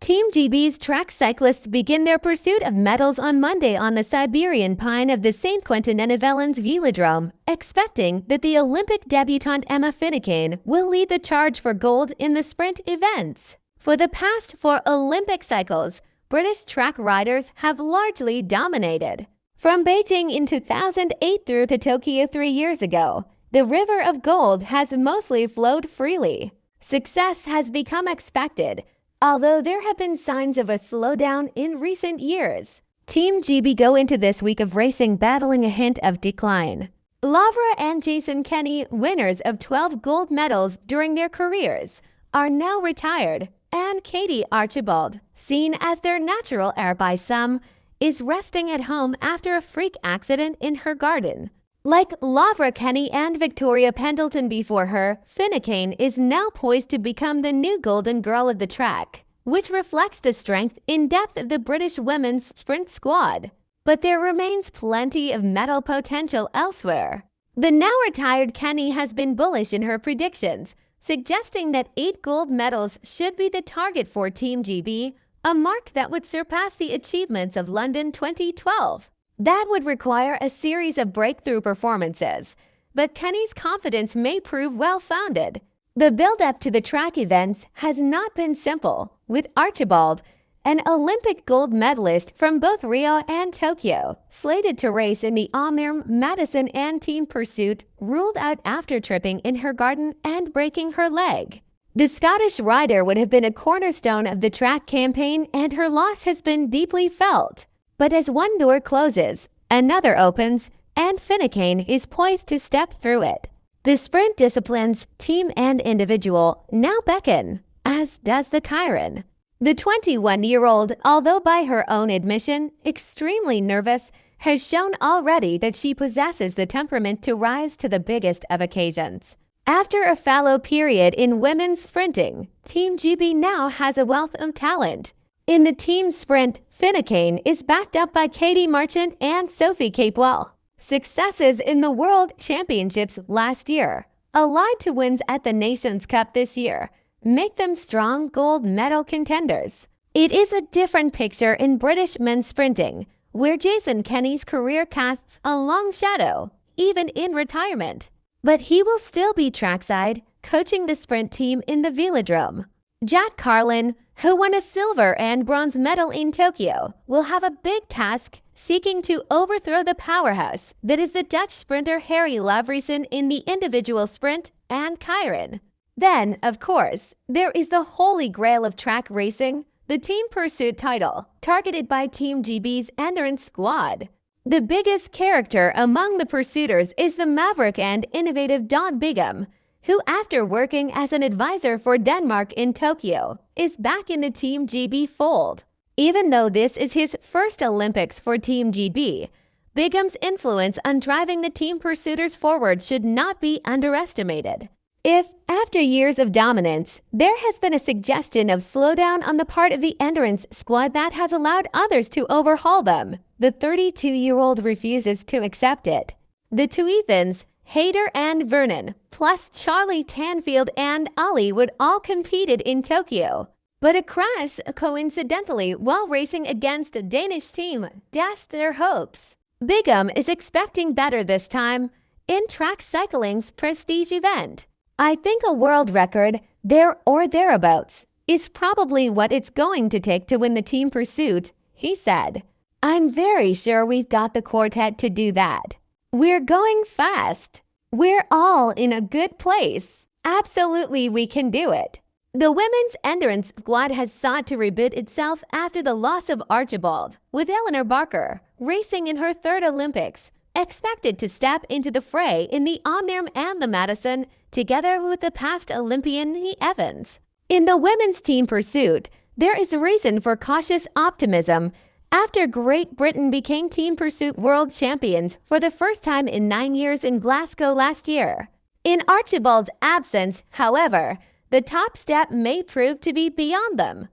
Team GB's track cyclists begin their pursuit of medals on Monday on the Siberian Pine of the St. Quentin-en-Yvelines velodrome, expecting that the Olympic debutante Emma Finucane will lead the charge for gold in the sprint events. For the past 4 Olympic cycles, British track riders have largely dominated. From Beijing in 2008 through to Tokyo 3 years ago, the river of gold has mostly flowed freely. Success has become expected, although there have been signs of a slowdown in recent years. Team GB go into this week of racing battling a hint of decline. Lavra and Jason Kenny, winners of 12 gold medals during their careers, are now retired, and Katie Archibald, seen as their natural heir by some, is resting at home after a freak accident in her garden. Like Lavra Kenny and Victoria Pendleton before her, Finucane is now poised to become the new golden girl of the track, which reflects the strength and depth of the British women's sprint squad. But there remains plenty of medal potential elsewhere. The now retired Kenny has been bullish in her predictions, suggesting that 8 gold medals should be the target for Team GB, a mark that would surpass the achievements of London 2012. That would require a series of breakthrough performances, but Kenny's confidence may prove well-founded. The build-up to the track events has not been simple, with Archibald, an Olympic gold medalist from both Rio and Tokyo, slated to race in the Omnium Madison and team pursuit, ruled out after tripping in her garden and breaking her leg. The Scottish rider would have been a cornerstone of the track campaign, and her loss has been deeply felt. But as one door closes, another opens, and Finucane is poised to step through it. The sprint disciplines, team and individual, now beckon, as does the Chiron. The 21-year-old, although by her own admission extremely nervous, has shown already that she possesses the temperament to rise to the biggest of occasions. After a fallow period in women's sprinting, Team GB now has a wealth of talent. In the team sprint, Finucane is backed up by Katie Marchant and Sophie Capewell. Successes in the World Championships last year, allied to wins at the Nations Cup this year, make them strong gold medal contenders. It is a different picture in British men's sprinting, where Jason Kenny's career casts a long shadow, even in retirement. But he will still be trackside, coaching the sprint team in the velodrome. Jack Carlin, who won a silver and bronze medal in Tokyo, will have a big task seeking to overthrow the powerhouse that is the Dutch sprinter Harry Lavriesen in the individual sprint and Chiron. Then, of course, there is the holy grail of track racing, the team pursuit title, targeted by Team GB's endurance squad. The biggest character among the pursuiters is the maverick and innovative Bigam, who, after working as an advisor for Denmark in Tokyo, is back in the Team GB fold. Even though this is his first Olympics for Team GB, Bigam's influence on driving the team pursuiters forward should not be underestimated. If, after years of dominance, there has been a suggestion of slowdown on the part of the endurance squad that has allowed others to overhaul them, the 32-year-old refuses to accept it. The two Ethans, Hayter and Vernon, plus Charlie Tanfield and Ali would all competed in Tokyo. But a crash, coincidentally, while racing against the Danish team, dashed their hopes. Bigam is expecting better this time in track cycling's prestige event. I think a world record, there or thereabouts, is probably what it's going to take to win the team pursuit, he said. I'm very sure we've got the quartet to do that. We're going fast. We're all in a good place. Absolutely, we can do it. The women's endurance squad has sought to reboot itself after the loss of Archibald, with Eleanor Barker, racing in her 3rd Olympics, expected to step into the fray in the Omnium and the Madison, together with the past Olympian Evans. In the women's team pursuit, there is reason for cautious optimism after Great Britain became team pursuit world champions for the first time in 9 years in Glasgow last year. In Archibald's absence, however, the top step may prove to be beyond them.